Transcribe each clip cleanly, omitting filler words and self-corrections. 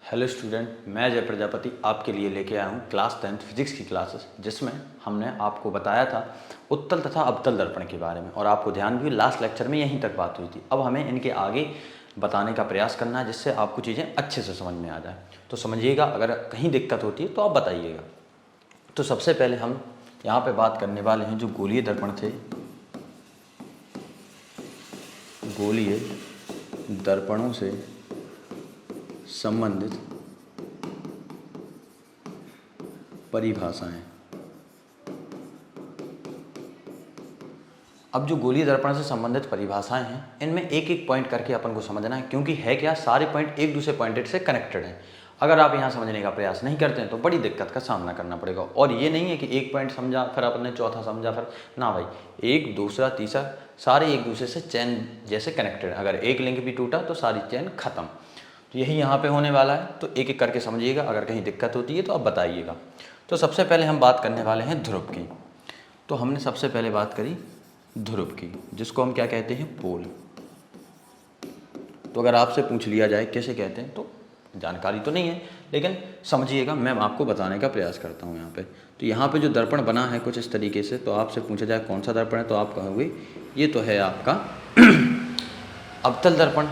Hello student, मैं जय प्रजापति आपके लिए लेके आया हूँ क्लास 10th फिजिक्स की क्लासेस, जिसमें हमने आपको बताया था उत्तल तथा अवतल दर्पण के बारे में। और आपको ध्यान भी लास्ट लेक्चर में यहीं तक बात हुई थी। अब हमें इनके आगे बताने का प्रयास करना है, जिससे आपको चीज़ें अच्छे से समझ में आ जाए। तो समझिएगा, अगर कहीं दिक्कत होती है तो आप बताइएगा। तो सबसे पहले हम यहाँ पर बात करने वाले हैं जो गोलीय दर्पण थे। गोलीय दर्पणों से संबंधित परिभाषाएं। अब जो गोलीय दर्पण से संबंधित परिभाषाएं हैं, इनमें एक एक पॉइंट करके अपन को समझना है, क्योंकि है क्या, सारे पॉइंट एक दूसरे पॉइंट से कनेक्टेड हैं। अगर आप यहाँ समझने का प्रयास नहीं करते हैं तो बड़ी दिक्कत का सामना करना पड़ेगा। और ये नहीं है कि एक पॉइंट समझा फिर आपने चौथा समझा फिर ना, भाई एक दूसरा तीसरा सारे एक दूसरे से चैन जैसे कनेक्टेड है। अगर एक लिंक भी टूटा तो सारी चैन खत्म। तो यही यहाँ पे होने वाला है। तो एक एक करके समझिएगा, अगर कहीं दिक्कत होती है तो आप बताइएगा। तो सबसे पहले हम बात करने वाले हैं ध्रुव की। तो हमने सबसे पहले बात करी ध्रुव की, जिसको हम क्या कहते हैं, पोल। तो अगर आपसे पूछ लिया जाए कैसे कहते हैं, तो जानकारी तो नहीं है, लेकिन समझिएगा, मैं आपको बताने का प्रयास करता हूँ यहाँ पे। तो यहाँ पे जो दर्पण बना है कुछ इस तरीके से, तो आपसे पूछा जाए कौन सा दर्पण है, तो आप कहोगे ये तो है आपका अवतल दर्पण।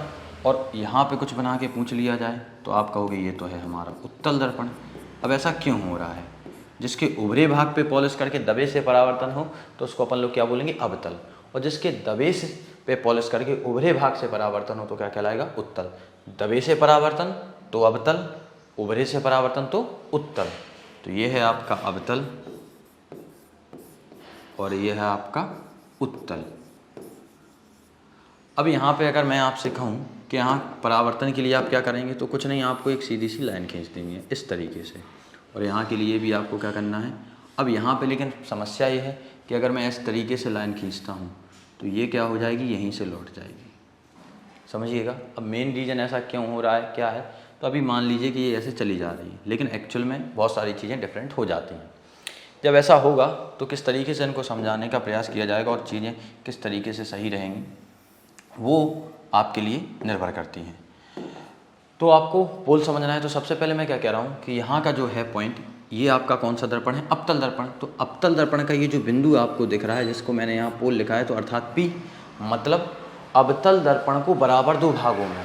और यहाँ पे कुछ बना के पूछ लिया जाए तो आप कहोगे ये तो है हमारा उत्तल दर्पण। अब ऐसा क्यों हो रहा है? जिसके उभरे भाग पे पॉलिश करके दबे से परावर्तन हो तो उसको अपन लोग क्या बोलेंगे, अवतल। और जिसके दबे से पे पॉलिश करके उभरे भाग से परावर्तन हो तो क्या कहलाएगा, उत्तल। दबे से परावर्तन तो अवतल, उभरे से परावर्तन तो उत्तल। तो ये है आपका अवतल और ये है आपका उत्तल। अब यहाँ पे अगर मैं आपसे कहूँ कि यहाँ परावर्तन के लिए आप क्या करेंगे, तो कुछ नहीं, आपको एक सीधी सी लाइन खींच देनी है इस तरीके से। और यहाँ के लिए भी आपको क्या करना है। अब यहाँ पे लेकिन समस्या ये है कि अगर मैं इस तरीके से लाइन खींचता हूँ तो ये क्या हो जाएगी, यहीं से लौट जाएगी। समझिएगा। अब मेन रीज़न ऐसा क्यों हो रहा है, क्या है, तो अभी मान लीजिए कि ये ऐसे चली जा रही है, लेकिन एक्चुअल में बहुत सारी चीज़ें डिफरेंट हो जाती हैं। जब ऐसा होगा तो किस तरीके से इनको समझाने का प्रयास किया जाएगा और चीज़ें किस तरीके से सही रहेंगी, वो आपके लिए निर्भर करती हैं। तो आपको पोल समझना है। तो सबसे पहले मैं क्या कह रहा हूँ कि यहाँ का जो है पॉइंट, ये आपका कौन सा दर्पण है, अवतल दर्पण। तो अवतल दर्पण का ये जो बिंदु आपको दिख रहा है, जिसको मैंने यहाँ पोल लिखा है, तो अर्थात P, मतलब अवतल दर्पण को बराबर दो भागों में,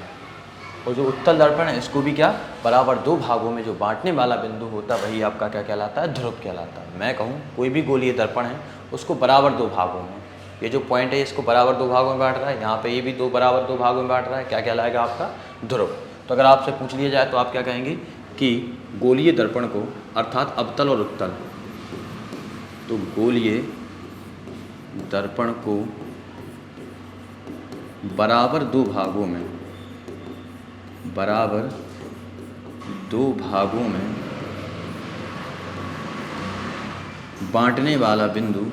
और जो उत्तल दर्पण है इसको भी क्या, बराबर दो भागों में जो बांटने वाला बिंदु होता है, वही आपका क्या कहलाता है, ध्रुव कहलाता है। मैं कहूँ कोई भी गोलीय दर्पण है उसको बराबर दो भागों में, ये जो पॉइंट है इसको बराबर दो भागों में बांट रहा है, यहाँ पे ये भी दो बराबर दो भागों में बांट रहा है, क्या कहलाएगा आपका, ध्रुव। तो अगर आपसे पूछ लिया जाए तो आप क्या कहेंगे कि गोलीय दर्पण को, अर्थात अवतल और उत्तल, तो गोलीय दर्पण को बराबर दो भागों में, बराबर दो भागों में बांटने वाला बिंदु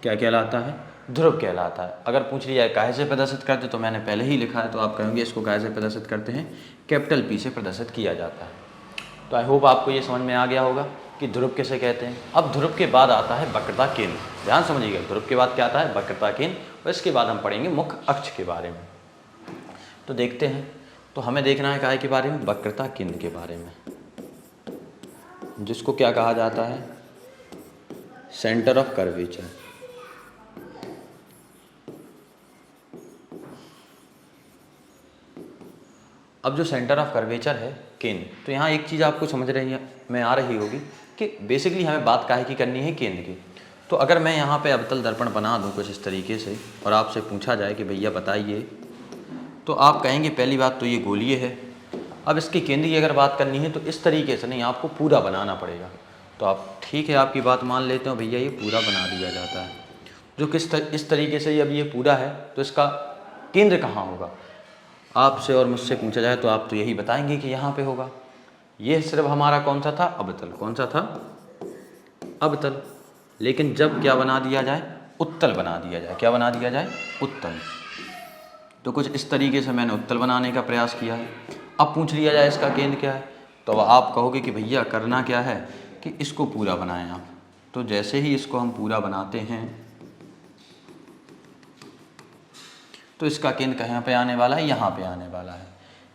क्या कहलाता है, ध्रुव कहलाता है। अगर पूछ लिया जाए काहे से प्रदर्शित करते, तो मैंने पहले ही लिखा है, तो आप कहेंगे इसको काहे से प्रदर्शित करते हैं, कैपिटल P से प्रदर्शित किया जाता है। तो आई होप आपको ये समझ में आ गया होगा कि ध्रुव किसे कहते हैं। अब ध्रुव के बाद आता है वक्रता केंद्र। ध्यान समझिएगा, ध्रुव के बाद क्या आता है, वक्रता केंद्र, और इसके बाद हम पढ़ेंगे मुख्य अक्ष के बारे में। तो देखते हैं, तो हमें देखना है काहे के बारे में, वक्रता केंद्र के बारे में, जिसको क्या कहा जाता है, सेंटर ऑफ कर्वेचर। अब जो सेंटर ऑफ कर्वेचर है, केंद्र, तो यहाँ एक चीज़ आपको समझ रही है में आ रही होगी कि बेसिकली हमें बात काहे की करनी है, केंद्र की। तो अगर मैं यहाँ पे अवतल दर्पण बना दूँ कुछ इस तरीके से, और आपसे पूछा जाए कि भैया बताइए, तो आप कहेंगे पहली बात तो ये गोलीय है। अब इसके केंद्र की अगर बात करनी है तो इस तरीके से नहीं, आपको पूरा बनाना पड़ेगा। तो आप ठीक है, आपकी बात मान लेते हो, भैया ये पूरा बना दिया जाता है। जो इस तरीके से अब ये पूरा है, तो इसका केंद्र कहाँ होगा, आपसे और मुझसे पूछा जाए तो आप तो यही बताएंगे कि यहाँ पे होगा। ये सिर्फ हमारा कौन सा था, अवतल। कौन सा था, अवतल। लेकिन जब क्या बना दिया जाए, उत्तल बना दिया जाए, क्या बना दिया जाए, उत्तल। तो कुछ इस तरीके से मैंने उत्तल बनाने का प्रयास किया है। अब पूछ लिया जाए इसका केंद्र क्या है, तो अब आप कहोगे कि भैया करना क्या है कि इसको पूरा बनाएं आप। तो जैसे ही इसको हम पूरा बनाते हैं तो इसका केंद्र कहाँ पे आने वाला है, यहाँ पे आने वाला है।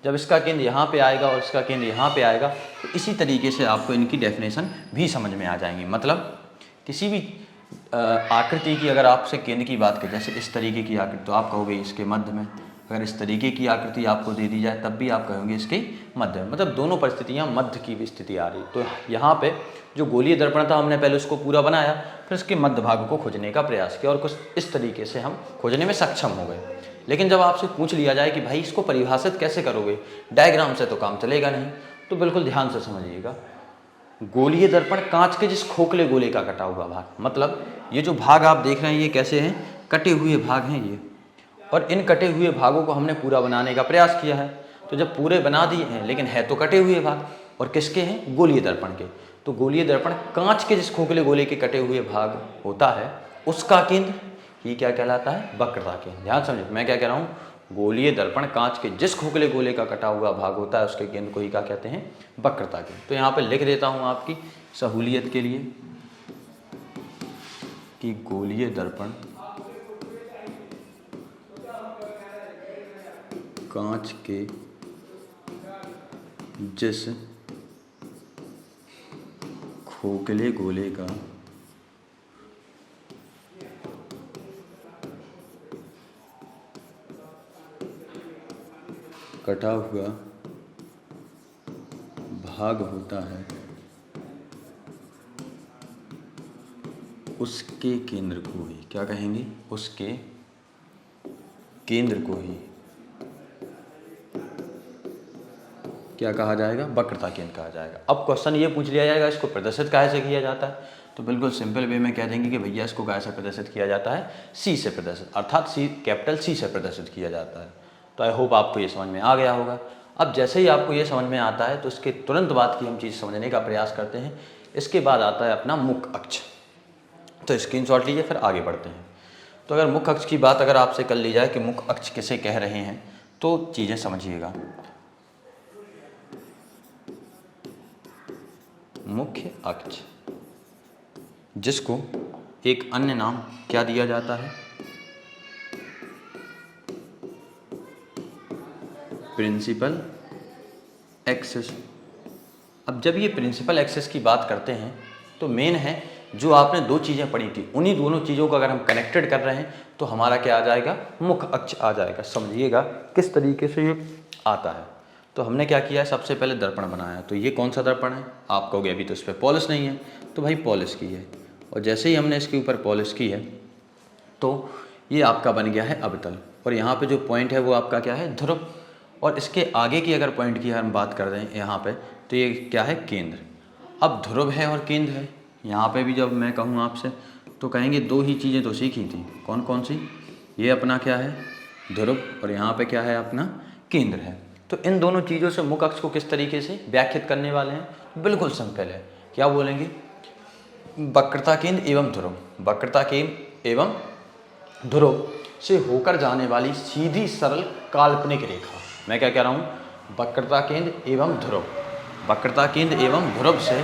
जब इसका केंद्र यहाँ पे आएगा और इसका केंद्र यहाँ पे आएगा तो इसी तरीके से आपको इनकी डेफिनेशन भी समझ में आ जाएंगी। मतलब किसी भी आकृति की अगर आपसे केंद्र की बात करें, जैसे इस तरीके की आकृति, तो आप कहोगे इसके मध्य में। अगर इस तरीके की आकृति आपको दे दी जाए तब भी आप कहोगे इसके मध्य में। मतलब दोनों परिस्थितियाँ मध्य की भी स्थिति आ रही। तो यहाँ पे जो गोलीय दर्पण था हमने पहले उसको पूरा बनाया, फिर उसके मध्य भाग को खोजने का प्रयास किया और कुछ इस तरीके से हम खोजने में सक्षम हो गए। लेकिन जब आपसे पूछ लिया जाए कि भाई इसको परिभाषित कैसे करोगे, डायग्राम से तो काम चलेगा नहीं, तो बिल्कुल ध्यान से समझिएगा। गोलीय दर्पण कांच के जिस खोखले गोले का कटा हुआ भाग, मतलब ये जो भाग आप देख रहे हैं ये कैसे हैं, कटे हुए भाग हैं ये, और इन कटे हुए भागों को हमने पूरा बनाने का प्रयास किया है। तो जब पूरे बना दिए हैं, लेकिन है तो कटे हुए भाग, और किसके हैं, गोलीय दर्पण के। तो गोलीय दर्पण कांच के जिस खोखले गोले के कटे हुए भाग होता है उसका केंद्र ही क्या कहलाता है, वक्रता केंद्र। ध्यान समझिए मैं क्या कह रहा हूँ, गोलीय दर्पण कांच के जिस खोखले गोले का कटा हुआ भाग होता है उसके केंद्र को ही क्या कहते हैं, वक्रता केंद्र। तो यहाँ पे लिख देता हूँ आपकी सहूलियत के लिए कि गोलीय दर्पण कांच के जिस खोखले गोले का कटा हुआ भाग होता है उसके केंद्र को ही क्या कहेंगे, उसके केंद्र को ही क्या कहा जाएगा, वक्रता केंद्र कहा जाएगा। अब क्वेश्चन ये पूछ लिया जाएगा इसको प्रदर्शित कैसे किया जाता है, तो बिल्कुल सिंपल वे में कह देंगे कि भैया इसको कैसे प्रदर्शित किया जाता है, सी से प्रदर्शित, अर्थात सी कैपिटल सी से प्रदर्शित किया जाता है। तो आई होप आपको ये समझ में आ गया होगा। अब जैसे ही आपको ये समझ में आता है तो इसके तुरंत बाद की हम चीज़ समझने का प्रयास करते हैं। इसके बाद आता है अपना मुख्य अक्ष। तो स्क्रीनशॉट लीजिए, फिर आगे बढ़ते हैं। तो अगर मुख्य अक्ष की बात अगर आपसे कर ली जाए कि मुख्य अक्ष किसे कह रहे हैं, तो चीज़ें समझिएगा। मुख्य अक्ष जिसको एक अन्य नाम क्या दिया जाता है, प्रिंसिपल एक्सिस। अब जब ये प्रिंसिपल एक्सिस की बात करते हैं तो मेन है जो आपने दो चीज़ें पढ़ी थी, उन्हीं दोनों चीज़ों को अगर हम कनेक्टेड कर रहे हैं तो हमारा क्या आ जाएगा, मुख्य अक्ष आ जाएगा। समझिएगा किस तरीके से ये आता है। तो हमने क्या किया है, सबसे पहले दर्पण बनाया। तो ये कौन सा दर्पण है, आप कहोगे अभी तो इस पर पॉलिश नहीं है, तो भाई पॉलिश की है। और जैसे ही हमने इसके ऊपर पॉलिश की है तो ये आपका बन गया है अवतल, और यहाँ पे जो पॉइंट है वो आपका क्या है, ध्रुव। और इसके आगे की अगर पॉइंट की हम बात कर रहे हैं यहाँ पे, तो ये क्या है, केंद्र। अब ध्रुव है और केंद्र है। यहाँ पे भी जब मैं कहूँ आपसे तो कहेंगे दो ही चीज़ें तो सीखी थी, कौन कौन सी, ये अपना क्या है, ध्रुव, और यहाँ पे क्या है, अपना केंद्र है। तो इन दोनों चीज़ों से मुख्य अक्ष को किस तरीके से व्याख्यात करने वाले हैं, बिल्कुल सिंपल है। क्या बोलेंगे, वक्रता केंद्र एवं ध्रुव, वक्रता केंद्र एवं ध्रुव से होकर जाने वाली सीधी सरल काल्पनिक रेखा। मैं क्या कह रहा हूँ, वक्रता केंद्र एवं ध्रुव, वक्रता केंद्र एवं ध्रुव से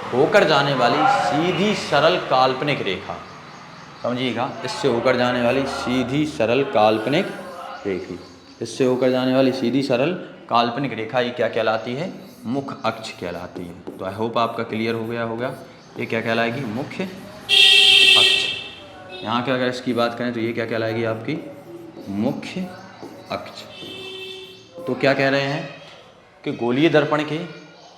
होकर जाने वाली सीधी सरल काल्पनिक रेखा। समझिएगा, इससे होकर जाने वाली सीधी सरल काल्पनिक रेखा, इससे होकर जाने वाली सीधी सरल काल्पनिक रेखा ये क्या कहलाती है, मुख्य अक्ष कहलाती है। तो आई होप आपका क्लियर हो गया होगा, ये क्या कहलाएगी, मुख्य अक्ष। यहाँ के अगर इसकी बात करें तो ये क्या कहलाएगी, आपकी मुख्य अक्ष। तो क्या कह रहे हैं कि गोलीय दर्पण के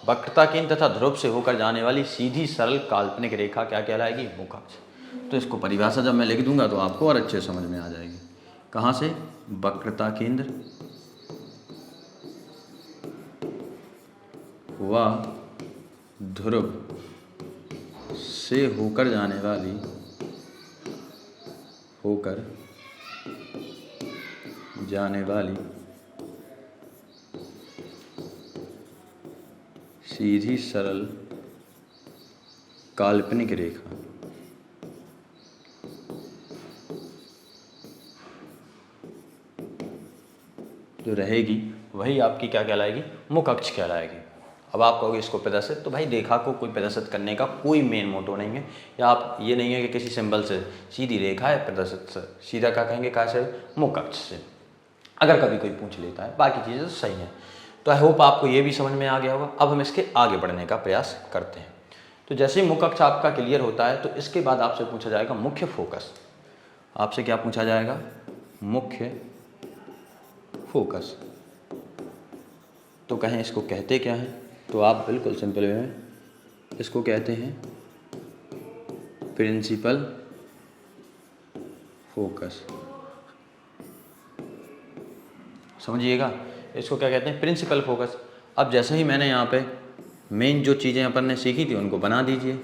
वक्रता केंद्र तथा ध्रुव से होकर जाने वाली सीधी सरल काल्पनिक रेखा क्या कहलाएगी, मुख्य अक्ष। तो इसको परिभाषा जब मैं लिख दूंगा तो आपको और अच्छे समझ में आ जाएगी। कहाँ से, वक्रता केंद्र व ध्रुव से होकर जाने वाली सीधी सरल काल्पनिक रेखा जो रहेगी वही आपकी क्या कहलाएगी, मुख्य अक्ष कहलाएगी। अब आप कहोगे इसको प्रदर्शित, तो भाई रेखा को कोई प्रदर्शित करने का कोई मेन मोटो नहीं है, या आप ये नहीं है कि किसी सिंबल से सीधी रेखा है प्रदर्शित से, सीधा क्या कहेंगे, कहाँ से, मुख्य अक्ष से। अगर कभी कोई पूछ लेता है, बाकी चीज़ें तो सही हैं। तो आई होप आपको ये भी समझ में आ गया होगा। अब हम इसके आगे बढ़ने का प्रयास करते हैं। तो जैसे ही मुख्य अक्ष आपका क्लियर होता है तो इसके बाद आपसे पूछा जाएगा मुख्य फोकस। आपसे क्या पूछा जाएगा? मुख्य फोकस। तो कहें इसको कहते क्या हैं? तो आप बिल्कुल सिंपल वे में इसको कहते हैं प्रिंसिपल फोकस। समझिएगा, इसको क्या कहते हैं? Principal focus. अब जैसे ही मैंने यहाँ पे मेन जो चीज़ें अपन ने सीखी थी उनको बना दीजिए।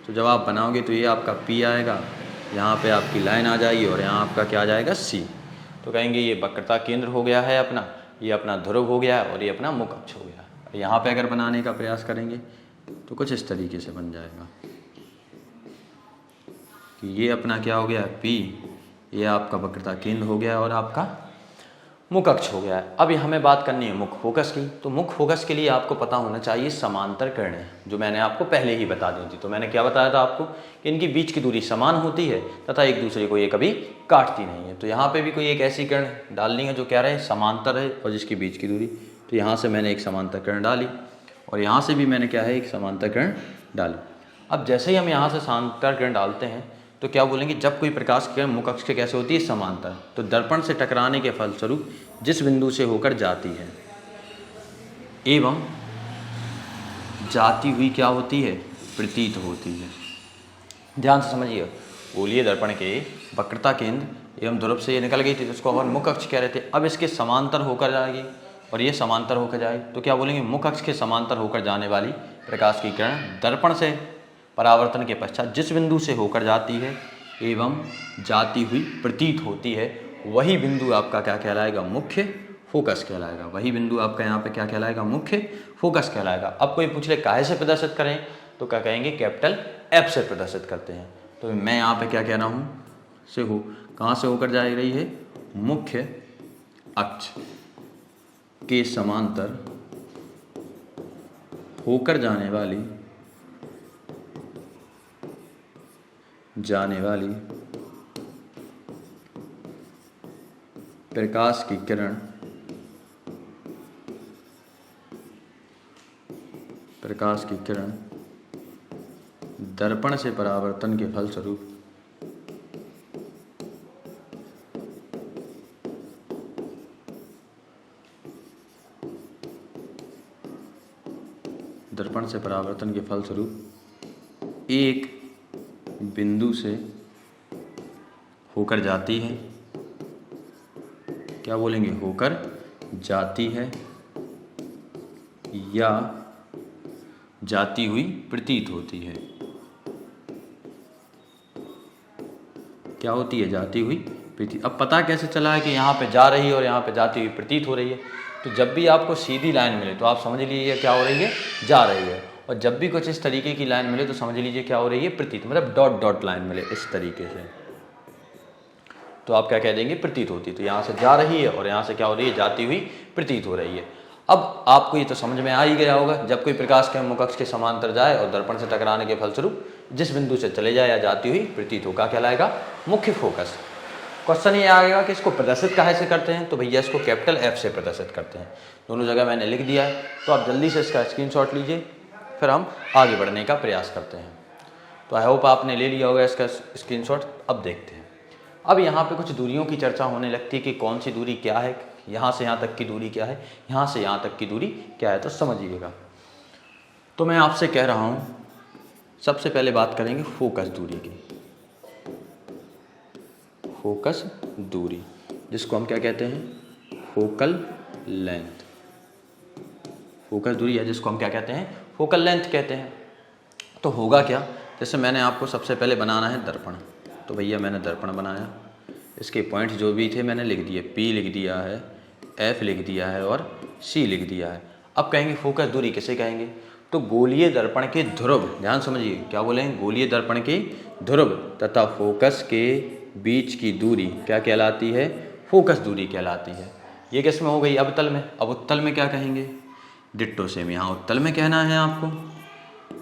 तो जब आप बनाओगे तो ये आपका P आएगा, यहाँ पे आपकी लाइन आ जाएगी और यहाँ आपका क्या आ जाएगा? C। तो कहेंगे ये वक्रता केंद्र हो गया है अपना, ये अपना ध्रुव हो गया है और ये अपना मुख्य अक्ष हो गया है। यहाँ पे अगर बनाने का प्रयास करेंगे तो कुछ इस तरीके से बन जाएगा कि ये अपना क्या हो गया? P, ये आपका वक्रता केंद्र हो गया और आपका मुख्य अक्ष हो गया है। अब हमें बात करनी है मुख्य फोकस की। तो मुख्य फोकस के लिए आपको पता होना चाहिए समांतर किरणें, जो मैंने आपको पहले ही बता दी थी। तो मैंने क्या बताया था आपको कि इनकी बीच की दूरी समान होती है तथा एक दूसरे को ये कभी काटती नहीं है। तो यहाँ पे भी कोई एक ऐसी किरण डालनी है जो क्या रहे? समांतर है और जिसकी बीच की दूरी। तो यहाँ से मैंने एक समांतर किरण डाली और यहाँ से भी मैंने क्या है? एक समांतर किरण डाली। अब जैसे ही हम यहाँ से समांतर किरण डालते हैं तो क्या बोलेंगे? जब कोई प्रकाश किरण मुख्य अक्ष के कैसे होती है? समांतर। तो दर्पण से टकराने के फलस्वरूप जिस बिंदु से होकर जाती है एवं जाती हुई क्या होती है? प्रतीत होती है। ध्यान से समझिए, गोलीय दर्पण के वक्रता केंद्र एवं ध्रुव से ये निकल गई थी, जिसको अपन मुख्य अक्ष कह रहे थे। अब इसके समांतर होकर जाएगी और ये समांतर होकर जाए तो क्या बोलेंगे? मुख्य अक्ष के समांतर होकर जाने वाली प्रकाश की किरण दर्पण से परावर्तन के पश्चात जिस बिंदु से होकर जाती है एवं जाती हुई प्रतीत होती है, वही बिंदु आपका क्या कहलाएगा? मुख्य फोकस कहलाएगा। वही बिंदु आपका यहाँ पे क्या कहलाएगा? मुख्य फोकस कहलाएगा। अब कोई पूछ ले काहे से प्रदर्शित करें, तो क्या कहेंगे? कैपिटल F से प्रदर्शित करते हैं। तो मैं यहाँ पे क्या कह रहा हूँ? से हो, कहाँ से होकर जा रही है? मुख्य अक्ष के समांतर होकर जाने वाली प्रकाश की किरण दर्पण से परावर्तन के फलस्वरूप एक बिंदु से होकर जाती है। क्या बोलेंगे? होकर जाती है या जाती हुई प्रतीत होती है। क्या होती है? जाती हुई प्रतीत। अब पता कैसे चला है कि यहाँ पे जा रही है और यहाँ पे जाती हुई प्रतीत हो रही है? तो जब भी आपको सीधी लाइन मिले तो आप समझ लीजिए क्या हो रही है? जा रही है। और जब भी कुछ इस तरीके की लाइन मिले तो समझ लीजिए क्या हो रही है? प्रतीत। मतलब डॉट डॉट लाइन मिले इस तरीके से तो आप क्या कह देंगे? प्रतीत होती। तो यहाँ से जा रही है और यहाँ से क्या हो रही है? जाती हुई प्रतीत हो रही है। अब आपको ये तो समझ में आ ही गया होगा, जब कोई प्रकाश के मुख्य अक्ष के समांतर जाए और दर्पण से टकराने के फलस्वरूप जिस बिंदु से चले जाए या जाती हुई प्रतीत हो, क्या कहलाएगा? मुख्य फोकस। क्वेश्चन ये आएगा कि इसको प्रदर्शित काहे से करते हैं? तो भैया इसको कैपिटल F से प्रदर्शित करते हैं। दोनों जगह मैंने लिख दिया है, तो आप जल्दी से इसका स्क्रीनशॉट लीजिए, फिर हम आगे बढ़ने का प्रयास करते हैं। तो आई होप आपने ले लिया होगा इसका स्क्रीनशॉट। अब देखते हैं। अब यहाँ पे कुछ दूरियों की चर्चा होने लगती है कि कौन सी दूरी क्या है, यहाँ से यहाँ तक की दूरी क्या है, यहाँ से यहाँ तक की दूरी क्या है। तो समझिएगा, तो मैं आपसे कह रहा हूँ सबसे पहले बात करेंगे फोकस दूरी की। फोकस दूरी जिसको हम क्या कहते हैं? Focal length. फोकस दूरी है जिसको हम क्या कहते हैं? फोकल लेंथ कहते हैं। तो होगा क्या? जैसे मैंने आपको सबसे पहले बनाना है दर्पण, तो भैया मैंने दर्पण बनाया, इसके पॉइंट जो भी थे मैंने लिख दिए, P लिख दिया है, F लिख दिया है और C लिख दिया है। अब कहेंगे फोकस दूरी किसे कहेंगे? तो गोलीय दर्पण के ध्रुव, ध्यान समझिए क्या बोलेंगे? गोलीय दर्पण के ध्रुव तथा फोकस के बीच की दूरी क्या कहलाती है? फोकस दूरी कहलाती है। ये किस में हो गई? अवतल में। अब उत्तल में क्या कहेंगे? डिट्टो सेम यहाँ उत्तल में कहना है आपको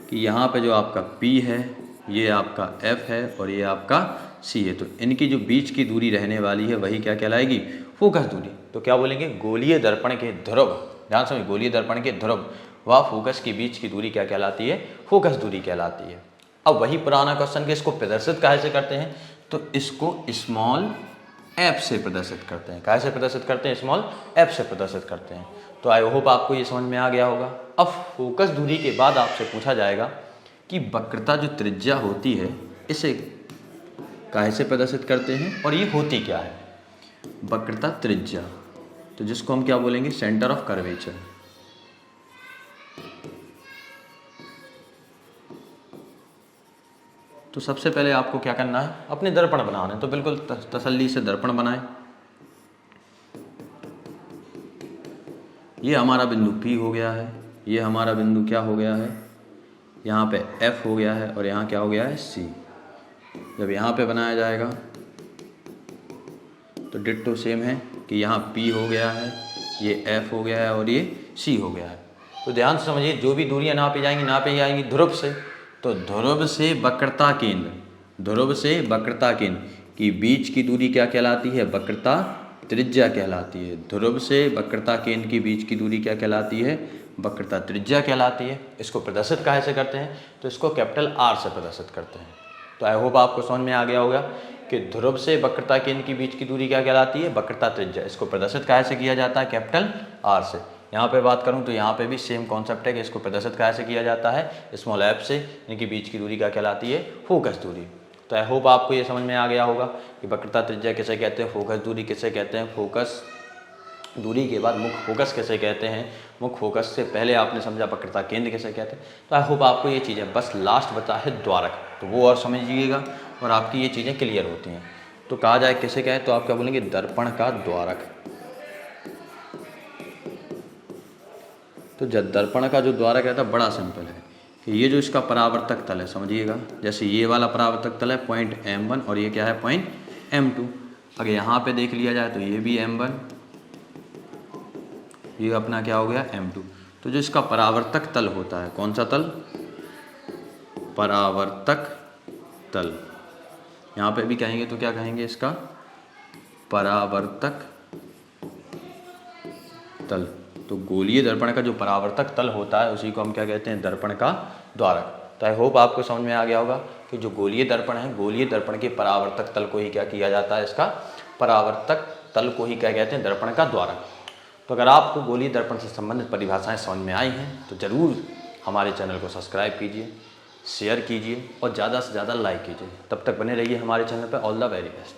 कि यहाँ पे जो आपका P है, ये आपका F है और ये आपका सी है। तो इनकी जो बीच की दूरी रहने वाली है वही क्या कहलाएगी, फोकस दूरी। तो क्या बोलेंगे, गोलीय दर्पण के ध्रुव, ध्यान समझिए, गोलीय दर्पण के ध्रुव व फोकस के बीच की दूरी क्या कहलाती है, फोकस दूरी कहलाती है। अब वही पुराना क्वेश्चन के इसको प्रदर्शित कैसे करते हैं, तो इसको स्मॉल एफ से प्रदर्शित करते हैं। कैसे प्रदर्शित करते हैं, स्मॉल एफ से प्रदर्शित करते हैं। तो आई होप आपको ये समझ में आ गया होगा। अब फोकस दूरी के बाद आपसे पूछा जाएगा कि वक्रता जो त्रिज्या होती है इसे कैसे प्रदर्शित करते हैं और ये होती क्या है, वक्रता त्रिज्या, तो जिसको हम क्या बोलेंगे, सेंटर ऑफ कर्वेचर। तो सबसे पहले आपको क्या करना है, अपने दर्पण बनाने, तो बिल्कुल तसल्ली से दर्पण बनाएं। ये हमारा बिंदु P हो गया है, ये हमारा बिंदु क्या हो गया है, यहाँ पे F हो गया है और यहाँ क्या हो गया है, C। जब यहाँ पे बनाया जाएगा तो डिट्टो सेम है कि यहाँ P हो गया है, ये F हो गया है और ये C हो गया है। तो ध्यान से समझिए, जो भी दूरियां नापी जाएंगी ध्रुव से। तो ध्रुव से वक्रता केंद्र, ध्रुव से वक्रता केंद्र की बीच की दूरी क्या कहलाती है, वक्रता त्रिज्या कहलाती है। ध्रुव से वक्रता केंद्र की बीच की दूरी क्या कहलाती है, वक्रता त्रिज्या कहलाती है। इसको प्रदर्शित कैसे करते हैं, तो इसको कैपिटल R से प्रदर्शित करते हैं। तो आई होप आपको समझ में आ गया होगा कि ध्रुव से वक्रता केंद्र के बीच की दूरी क्या कहलाती है, वक्रता त्रिज्या। इसको प्रदर्शित कैसे किया जाता है, कैपिटल R से। यहाँ पे बात करूँ तो यहाँ पे भी सेम कॉन्सेप्ट है कि इसको प्रदर्शित कैसे किया जाता है, स्मॉल एफ से, इनकी बीच की दूरी क्या कहलाती है, फोकस दूरी। तो आई होप आपको ये समझ में आ गया होगा कि वक्रता त्रिज्या किसे कहते हैं, फोकस दूरी किसे कहते हैं, फोकस दूरी के बाद मुख्य फोकस किसे कहते हैं, मुख्य फोकस से पहले आपने समझा वक्रता केंद्र किसे कहते हैं। तो आई होप आपको ये चीज़ें, बस लास्ट बचा है द्वारक, तो वो और समझिएगा और आपकी ये चीज़ें क्लियर होती हैं। तो कहा जाए किसे कहे, तो आप क्या बोलेंगे, दर्पण का द्वारक। तो जब दर्पण का जो द्वारक रहता है बड़ा सिंपल है कि ये जो इसका परावर्तक तल है, समझिएगा, जैसे ये वाला परावर्तक तल है पॉइंट M1 और ये क्या है, पॉइंट M2। अगर यहाँ पे देख लिया जाए तो ये भी M1, ये अपना क्या हो गया, M2। तो जो इसका परावर्तक तल होता है, कौन सा तल, परावर्तक तल, यहाँ पे भी कहेंगे तो क्या कहेंगे, इसका परावर्तक तल। तो गोलीय दर्पण का जो परावर्तक तल होता है उसी को हम क्या कहते हैं, दर्पण का द्वारक। तो आई होप आपको समझ में आ गया होगा कि जो गोलीय दर्पण है, गोलीय दर्पण के परावर्तक तल को ही क्या किया जाता है, इसका परावर्तक तल को ही क्या कहते हैं, दर्पण का द्वारक। तो अगर आपको गोलीय दर्पण से संबंधित परिभाषाएं समझ में आई हैं तो ज़रूर हमारे चैनल को सब्सक्राइब कीजिए, शेयर कीजिए और ज़्यादा से ज़्यादा लाइक कीजिए। तब तक बने रहिए हमारे चैनल पर। All the very best.